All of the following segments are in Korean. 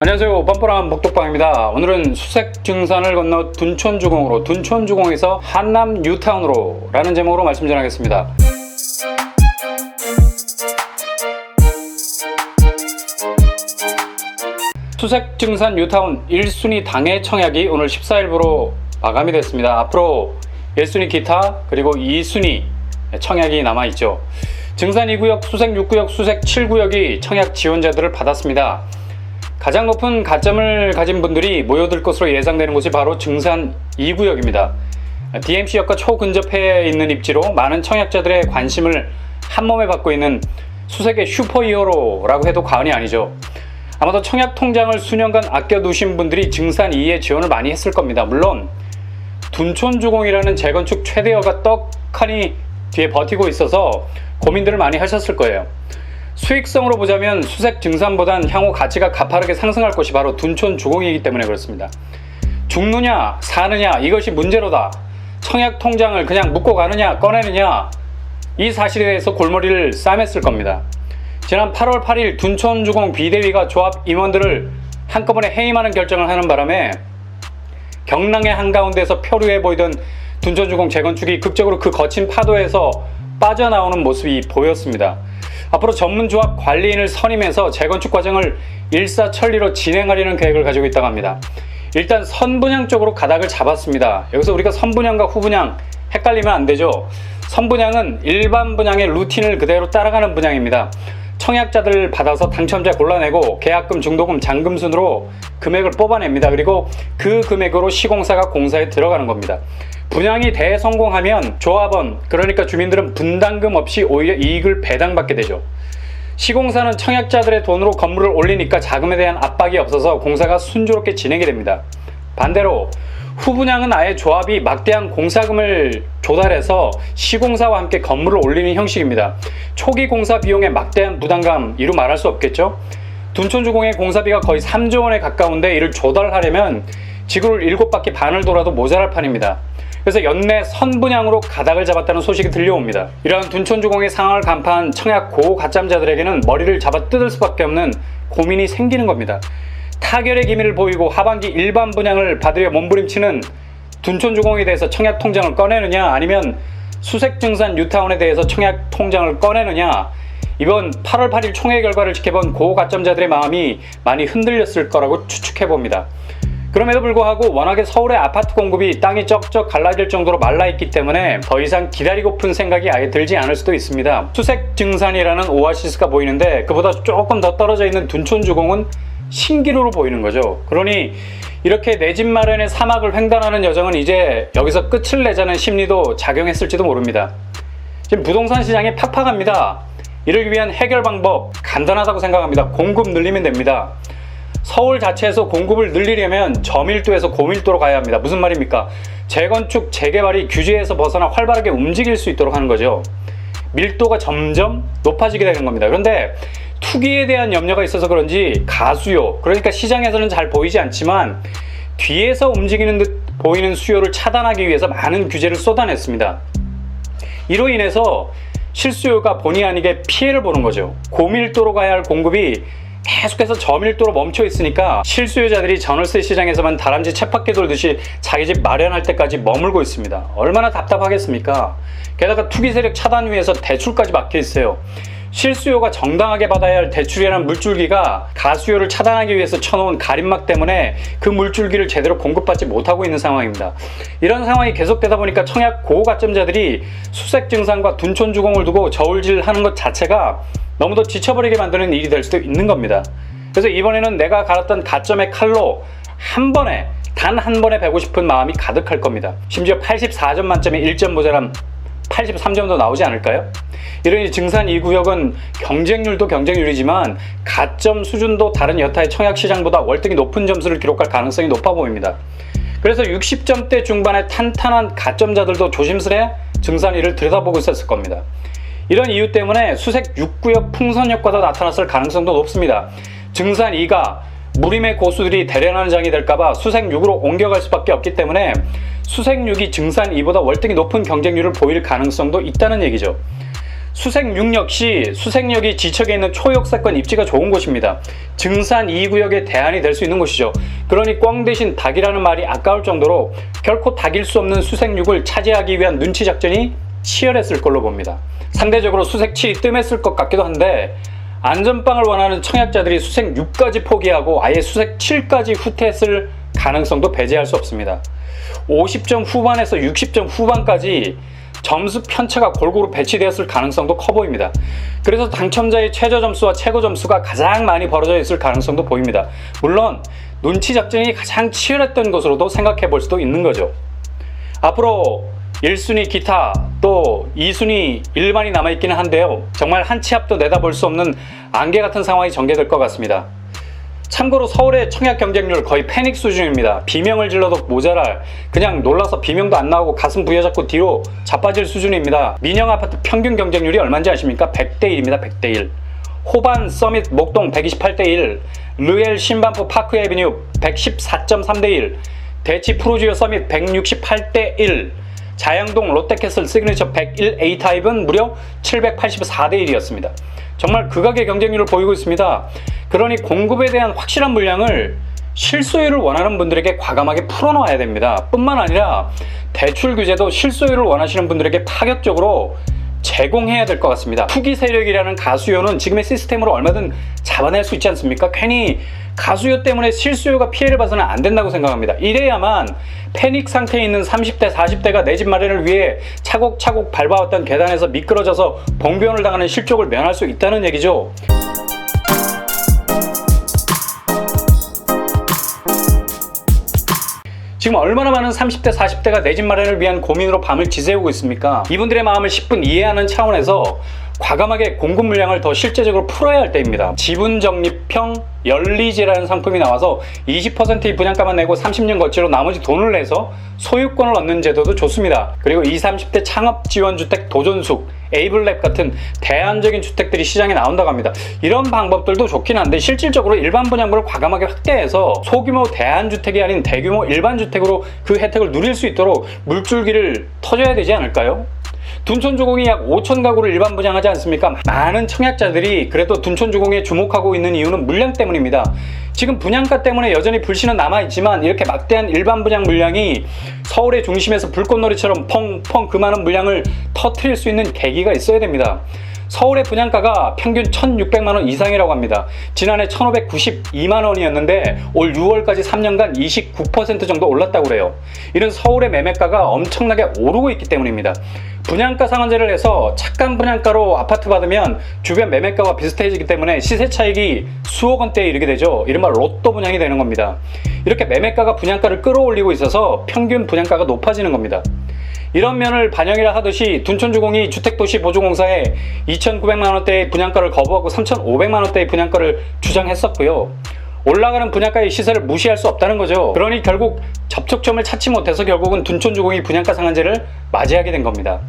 안녕하세요. 뻔뻔한 복덕방입니다. 오늘은 수색 증산을 건너 둔촌주공으로, 둔촌주공에서 한남 뉴타운으로 라는 제목으로 말씀 전하겠습니다. 수색 증산 뉴타운 1순위 당해 청약이 오늘 14일부로 마감이 됐습니다. 앞으로 1순위 기타 그리고 2순위 청약이 남아있죠. 증산 2구역, 수색 6구역, 수색 7구역이 청약 지원자들을 받았습니다. 가장 높은 가점을 가진 분들이 모여들 것으로 예상되는 곳이 바로 증산 2구역입니다. DMC역과 초근접해 있는 입지로 많은 청약자들의 관심을 한몸에 받고 있는 수색의 슈퍼히어로라고 해도 과언이 아니죠. 아마도 청약 통장을 수년간 아껴두신 분들이 증산 2에 지원을 많이 했을 겁니다. 물론 둔촌주공이라는 재건축 최대어가 떡하니 뒤에 버티고 있어서 고민들을 많이 하셨을 거예요. 수익성으로 보자면 수색 증산보단 향후 가치가 가파르게 상승할 곳이 바로 둔촌주공이기 때문에 그렇습니다. 죽느냐 사느냐 이것이 문제로다. 청약 통장을 그냥 묻고 가느냐 꺼내느냐, 이 사실에 대해서 골머리를 싸맸을 겁니다. 지난 8월 8일 둔촌주공 비대위가 조합 임원들을 한꺼번에 해임하는 결정을 하는 바람에 경랑의 한가운데에서 표류해 보이던 둔촌주공 재건축이 극적으로 그 거친 파도에서 빠져나오는 모습이 보였습니다. 앞으로 전문조합 관리인을 선임해서 재건축 과정을 일사천리로 진행하려는 계획을 가지고 있다고 합니다. 일단 선분양 쪽으로 가닥을 잡았습니다. 여기서 우리가 선분양과 후분양 헷갈리면 안 되죠. 선분양은 일반 분양의 루틴을 그대로 따라가는 분양입니다. 청약자들을 받아서 당첨자 골라내고 계약금, 중도금, 잔금 순으로 금액을 뽑아냅니다. 그리고 그 금액으로 시공사가 공사에 들어가는 겁니다. 분양이 대성공하면 조합원, 그러니까 주민들은 분담금 없이 오히려 이익을 배당받게 되죠. 시공사는 청약자들의 돈으로 건물을 올리니까 자금에 대한 압박이 없어서 공사가 순조롭게 진행이 됩니다. 반대로 후분양은 아예 조합이 막대한 공사금을 조달해서 시공사와 함께 건물을 올리는 형식입니다. 초기 공사 비용의 막대한 부담감, 이루 말할 수 없겠죠. 둔촌주공의 공사비가 거의 3조 원에 가까운데 이를 조달하려면 지구를 7바퀴 반을 돌아도 모자랄 판입니다. 그래서 연내 선분양으로 가닥을 잡았다는 소식이 들려옵니다. 이러한 둔촌주공의 상황을 간파한 청약 고가점자들에게는 머리를 잡아 뜯을 수밖에 없는 고민이 생기는 겁니다. 타결의 기미를 보이고 하반기 일반 분양을 받으려 몸부림치는 둔촌주공에 대해서 청약 통장을 꺼내느냐, 아니면 수색 증산 뉴타운에 대해서 청약 통장을 꺼내느냐, 이번 8월 8일 총회 결과를 지켜본 고가점자들의 마음이 많이 흔들렸을 거라고 추측해봅니다. 그럼에도 불구하고 워낙에 서울의 아파트 공급이 땅이 쩍쩍 갈라질 정도로 말라있기 때문에 더 이상 기다리고픈 생각이 아예 들지 않을 수도 있습니다. 수색 증산이라는 오아시스가 보이는데 그보다 조금 더 떨어져 있는 둔촌주공은 신기루로 보이는 거죠. 그러니 이렇게 내 집 마련의 사막을 횡단하는 여정은 이제 여기서 끝을 내자는 심리도 작용했을지도 모릅니다. 지금 부동산 시장이 팍팍합니다. 이를 위한 해결 방법 간단하다고 생각합니다. 공급 늘리면 됩니다. 서울 자체에서 공급을 늘리려면 저밀도에서 고밀도로 가야 합니다. 무슨 말입니까? 재건축, 재개발이 규제에서 벗어나 활발하게 움직일 수 있도록 하는 거죠. 밀도가 점점 높아지게 되는 겁니다. 그런데 투기에 대한 염려가 있어서 그런지 가수요, 그러니까 시장에서는 잘 보이지 않지만 뒤에서 움직이는 듯 보이는 수요를 차단하기 위해서 많은 규제를 쏟아냈습니다. 이로 인해서 실수요가 본의 아니게 피해를 보는 거죠. 고밀도로 가야 할 공급이 계속해서 저밀도로 멈춰 있으니까 실수요자들이 전월세 시장에서만 다람쥐 쳇바퀴 돌듯이 자기 집 마련할 때까지 머물고 있습니다. 얼마나 답답하겠습니까? 게다가 투기 세력 차단 위해서 대출까지 막혀 있어요. 실수요가 정당하게 받아야 할 대출이라는 물줄기가 가수요를 차단하기 위해서 쳐놓은 가림막 때문에 그 물줄기를 제대로 공급받지 못하고 있는 상황입니다. 이런 상황이 계속되다 보니까 청약 고가점자들이 수색 증산과 둔촌주공을 두고 저울질하는 것 자체가 너무도 지쳐버리게 만드는 일이 될 수도 있는 겁니다. 그래서 이번에는 내가 갈았던 가점의 칼로 단 한 번에 베고 싶은 마음이 가득할 겁니다. 심지어 84점 만점에 1점 모자람 83점도 나오지 않을까요? 이러니 증산 2구역은 경쟁률도 경쟁률이지만 가점 수준도 다른 여타의 청약 시장보다 월등히 높은 점수를 기록할 가능성이 높아 보입니다. 그래서 60점대 중반의 탄탄한 가점자들도 조심스레 증산 2를 들여다보고 있었을 겁니다. 이런 이유 때문에 수색 6구역 풍선 효과도 나타났을 가능성도 높습니다. 증산 2가 무림의 고수들이 대련하는 장이 될까봐 수색 6으로 옮겨갈 수밖에 없기 때문에 수색 6이 증산 2보다 월등히 높은 경쟁률을 보일 가능성도 있다는 얘기죠. 수색역 역시 수색역이 지척에 있는 초역세권 입지가 좋은 곳입니다. 증산 2구역의 대안이 될 수 있는 곳이죠. 그러니 꿩 대신 닭이라는 말이 아까울 정도로 결코 닭일 수 없는 수색역을 차지하기 위한 눈치 작전이 치열했을 걸로 봅니다. 상대적으로 수색치 뜸했을 것 같기도 한데 안전빵을 원하는 청약자들이 수색 6까지 포기하고 아예 수색 7까지 후퇴했을 가능성도 배제할 수 없습니다. 50점 후반에서 60점 후반까지 점수 편차가 골고루 배치되었을 가능성도 커 보입니다. 그래서 당첨자의 최저 점수와 최고 점수가 가장 많이 벌어져 있을 가능성도 보입니다. 물론 눈치 작전이 가장 치열했던 것으로도 생각해 볼 수도 있는 거죠. 앞으로 1순위 기타 또 2순위 일반이 남아있기는 한데요. 정말 한 치 앞도 내다볼 수 없는 안개 같은 상황이 전개될 것 같습니다. 참고로 서울의 청약 경쟁률 거의 패닉 수준입니다. 비명을 질러도 모자랄, 그냥 놀라서 비명도 안 나오고 가슴 부여잡고 뒤로 자빠질 수준입니다. 민영 아파트 평균 경쟁률이 얼마인지 아십니까? 100대 1입니다. 100대 1. 호반 서밋 목동 128대 1, 르엘 신반포 파크 에비뉴 114.3대 1, 대치 프로지오 서밋 168대 1, 자양동 롯데캐슬 시그니처 101 A타입은 무려 784대 1이었습니다. 정말 극악의 경쟁률을 보이고 있습니다. 그러니 공급에 대한 확실한 물량을 실소유를 원하는 분들에게 과감하게 풀어놓아야 됩니다. 뿐만 아니라 대출 규제도 실소유를 원하시는 분들에게 파격적으로 제공해야 될 것 같습니다. 투기 세력이라는 가수요는 지금의 시스템으로 얼마든 잡아낼 수 있지 않습니까? 괜히 가수요 때문에 실수요가 피해를 봐서는 안 된다고 생각합니다. 이래야만 패닉 상태에 있는 30대, 40대가 내 집 마련을 위해 차곡차곡 밟아왔던 계단에서 미끄러져서 봉변을 당하는 실족을 면할 수 있다는 얘기죠. 지금 얼마나 많은 30대, 40대가 내 집 마련을 위한 고민으로 밤을 지새우고 있습니까? 이분들의 마음을 10분 이해하는 차원에서 과감하게 공급 물량을 더 실제적으로 풀어야 할 때입니다. 지분적립형 연리지라는 상품이 나와서 20%의 분양가만 내고 30년 거치로 나머지 돈을 내서 소유권을 얻는 제도도 좋습니다. 그리고 20, 30대 창업지원주택 도전숙, 에이블랩 같은 대안적인 주택들이 시장에 나온다고 합니다. 이런 방법들도 좋긴 한데 실질적으로 일반 분양분을 과감하게 확대해서 소규모 대안주택이 아닌 대규모 일반주택으로 그 혜택을 누릴 수 있도록 물줄기를 터줘야 되지 않을까요? 둔촌주공이 약 5천 가구를 일반 분양하지 않습니까? 많은 청약자들이 그래도 둔촌주공에 주목하고 있는 이유는 물량 때문입니다. 지금 분양가 때문에 여전히 불씨는 남아있지만 이렇게 막대한 일반 분양 물량이 서울의 중심에서 불꽃놀이처럼 펑펑 그 많은 물량을 터트릴 수 있는 계기가 있어야 됩니다. 서울의 분양가가 평균 1,600만원 이상이라고 합니다. 지난해 1,592만원이었는데 올 6월까지 3년간 29% 정도 올랐다고 그래요. 이런 서울의 매매가가 엄청나게 오르고 있기 때문입니다. 분양가 상한제를 해서 착한 분양가로 아파트 받으면 주변 매매가와 비슷해지기 때문에 시세 차익이 수억 원대에 이르게 되죠. 이른바 로또 분양이 되는 겁니다. 이렇게 매매가가 분양가를 끌어올리고 있어서 평균 분양가가 높아지는 겁니다. 이런 면을 반영이라 하듯이 둔촌주공이 주택도시보증공사에 2,900만원대의 분양가를 거부하고 3,500만원대의 분양가를 주장했었고요. 올라가는 분양가의 시세를 무시할 수 없다는 거죠. 그러니 결국 접촉점을 찾지 못해서 결국은 둔촌주공이 분양가 상한제를 맞이하게 된 겁니다.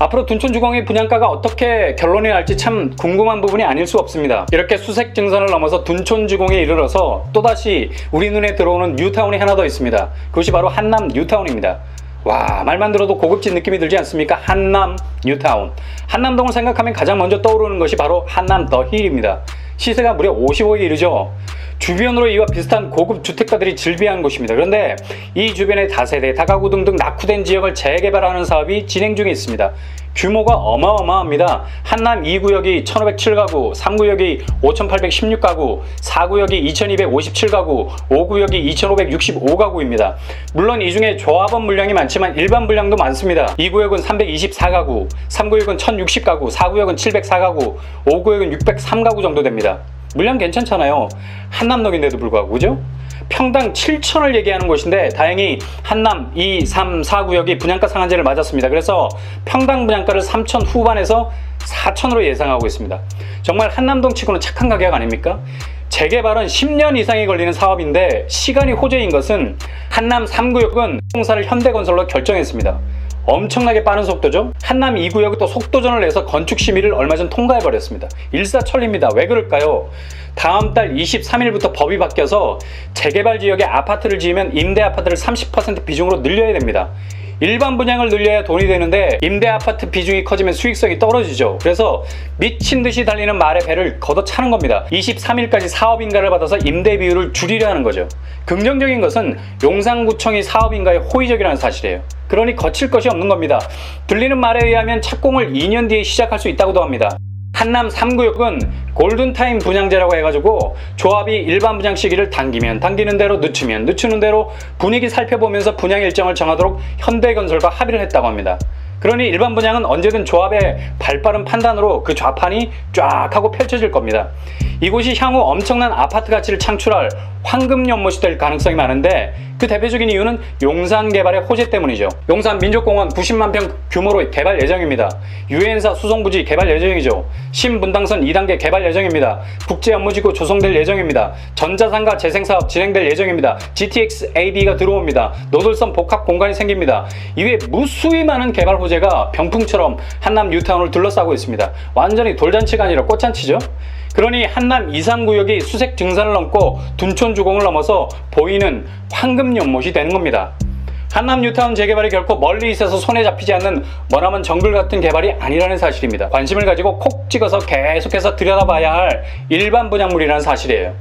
앞으로 둔촌주공의 분양가가 어떻게 결론이 날지 참 궁금한 부분이 아닐 수 없습니다. 이렇게 수색 증선을 넘어서 둔촌주공에 이르러서 또다시 우리 눈에 들어오는 뉴타운이 하나 더 있습니다. 그것이 바로 한남 뉴타운입니다. 와, 말만 들어도 고급진 느낌이 들지 않습니까? 한남 뉴타운. 한남동을 생각하면 가장 먼저 떠오르는 것이 바로 한남 더 힐입니다. 시세가 무려 50억에 이르죠. 주변으로 이와 비슷한 고급 주택가들이 즐비한 곳입니다. 그런데 이 주변의 다세대, 다가구 등등 낙후된 지역을 재개발하는 사업이 진행 중에 있습니다. 규모가 어마어마합니다. 한남 2구역이 1,507가구, 3구역이 5,816가구, 4구역이 2,257가구, 5구역이 2,565가구입니다. 물론 이 중에 조합원 물량이 많지만 일반 물량도 많습니다. 2구역은 324가구, 3구역은 1,060가구, 4구역은 704가구, 5구역은 603가구 정도 됩니다. 물량 괜찮잖아요. 한남동인데도 불구하고, 그죠? 평당 7천을 얘기하는 곳인데 다행히 한남 2, 3, 4구역이 분양가 상한제를 맞았습니다. 그래서 평당 분양가를 3천 후반에서 4천으로 예상하고 있습니다. 정말 한남동 치고는 착한 가격 아닙니까? 재개발은 10년 이상이 걸리는 사업인데 시간이 호재인 것은 한남 3구역은 공사를 현대건설로 결정했습니다. 엄청나게 빠른 속도죠. 한남 2구역이 또 속도전을 내서 건축 심의를 얼마 전 통과해버렸습니다. 일사천리입니다. 왜 그럴까요? 다음 달 23일부터 법이 바뀌어서 재개발 지역에 아파트를 지으면 임대 아파트를 30% 비중으로 늘려야 됩니다. 일반 분양을 늘려야 돈이 되는데 임대 아파트 비중이 커지면 수익성이 떨어지죠. 그래서 미친 듯이 달리는 말의 배를 걷어차는 겁니다. 23일까지 사업인가를 받아서 임대 비율을 줄이려 하는 거죠. 긍정적인 것은 용산구청이 사업인가에 호의적이라는 사실이에요. 그러니 거칠 것이 없는 겁니다. 들리는 말에 의하면 착공을 2년 뒤에 시작할 수 있다고도 합니다. 한남 3구역은 골든타임 분양제라고 해가지고 조합이 일반 분양 시기를 당기면 당기는 대로 늦추면 늦추는 대로 분위기 살펴보면서 분양 일정을 정하도록 현대건설과 합의를 했다고 합니다. 그러니 일반 분양은 언제든 조합의 발빠른 판단으로 그 좌판이 쫙 하고 펼쳐질 겁니다. 이곳이 향후 엄청난 아파트 가치를 창출할 황금 연못이 될 가능성이 많은데 그 대표적인 이유는 용산 개발의 호재 때문이죠. 용산 민족공원 90만 평 규모로 개발 예정입니다. 유엔사 수송부지 개발 예정이죠. 신분당선 2단계 개발 예정입니다. 국제연무지구 조성될 예정입니다. 전자상가 재생사업 진행될 예정입니다. GTX AD가 들어옵니다. 노들선 복합 공간이 생깁니다. 이외에 무수히 많은 개발 호재가 병풍처럼 한남 뉴타운을 둘러싸고 있습니다. 완전히 돌잔치가 아니라 꽃잔치죠. 그러니 한남 2, 3구역이 수색 증산을 넘고 둔촌 주공을 넘어서 보이는 황금 연못이 되는 겁니다. 한남 뉴타운 재개발이 결코 멀리 있어서 손에 잡히지 않는 머나먼 정글 같은 개발이 아니라는 사실입니다. 관심을 가지고 콕 찍어서 계속해서 들여다봐야 할 일반 분양물이라는 사실이에요.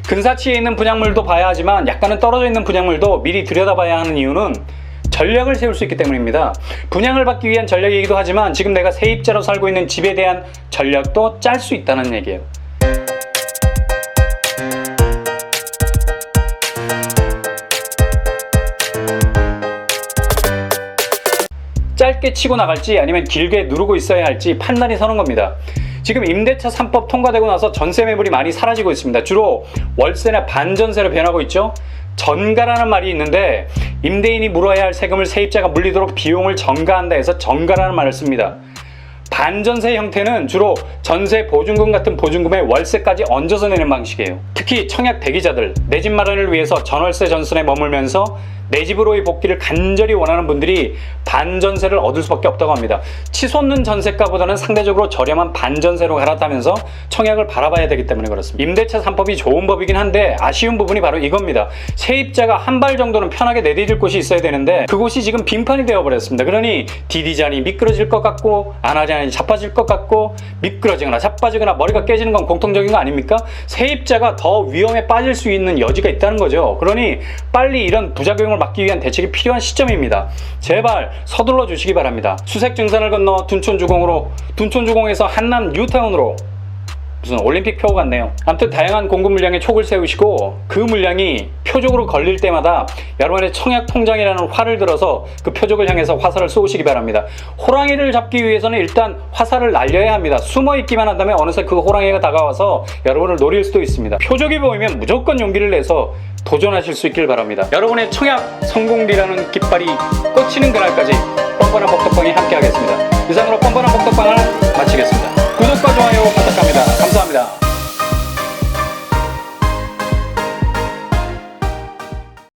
근사치에 있는 분양물도 봐야 하지만 약간은 떨어져 있는 분양물도 미리 들여다봐야 하는 이유는 전략을 세울 수 있기 때문입니다. 분양을 받기 위한 전략이기도 하지만 지금 내가 세입자로 살고 있는 집에 대한 전략도 짤 수 있다는 얘기예요. 짧게 치고 나갈지 아니면 길게 누르고 있어야 할지 판단이 서는 겁니다. 지금 임대차 3법 통과되고 나서 전세 매물이 많이 사라지고 있습니다. 주로 월세나 반전세로 변하고 있죠. 전가라는 말이 있는데 임대인이 물어야 할 세금을 세입자가 물리도록 비용을 전가한다 해서 전가라는 말을 씁니다. 반전세 형태는 주로 전세 보증금 같은 보증금에 월세까지 얹어서 내는 방식이에요. 특히 청약 대기자들, 내 집 마련을 위해서 전월세 전선에 머물면서 내 집으로의 복귀를 간절히 원하는 분들이 반전세를 얻을 수밖에 없다고 합니다. 치솟는 전세가보다는 상대적으로 저렴한 반전세로 갈아타면서 청약을 바라봐야 되기 때문에 그렇습니다. 임대차 3법이 좋은 법이긴 한데 아쉬운 부분이 바로 이겁니다. 세입자가 한 발 정도는 편하게 내디딜 곳이 있어야 되는데 그곳이 지금 빈판이 되어버렸습니다. 그러니 디디자니 미끄러질 것 같고 안 하자니 자빠질 것 같고 미끄러지거나 자빠지거나 머리가 깨지는 건 공통적인 거 아닙니까? 세입자가 더 위험에 빠질 수 있는 여지가 있다는 거죠. 그러니 빨리 이런 부작용을 막기 위한 대책이 필요한 시점입니다. 제발 서둘러 주시기 바랍니다. 수색 증산을 건너 둔촌주공에서 한남 뉴타운으로 무슨 올림픽 표 같네요. 아무튼 다양한 공급 물량에 촉을 세우시고 그 물량이 표적으로 걸릴 때마다 여러분의 청약 통장이라는 활을 들어서 그 표적을 향해서 화살을 쏘시기 바랍니다. 호랑이를 잡기 위해서는 일단 화살을 날려야 합니다. 숨어 있기만 한다면 어느새 그 호랑이가 다가와서 여러분을 노릴 수도 있습니다. 표적이 보이면 무조건 용기를 내서 도전하실 수 있길 바랍니다. 여러분의 청약 성공리라는 깃발이 꽂히는 그날까지 뻔뻔한 복덕방이 함께 하겠습니다. 이상으로 뻔뻔한 복덕방을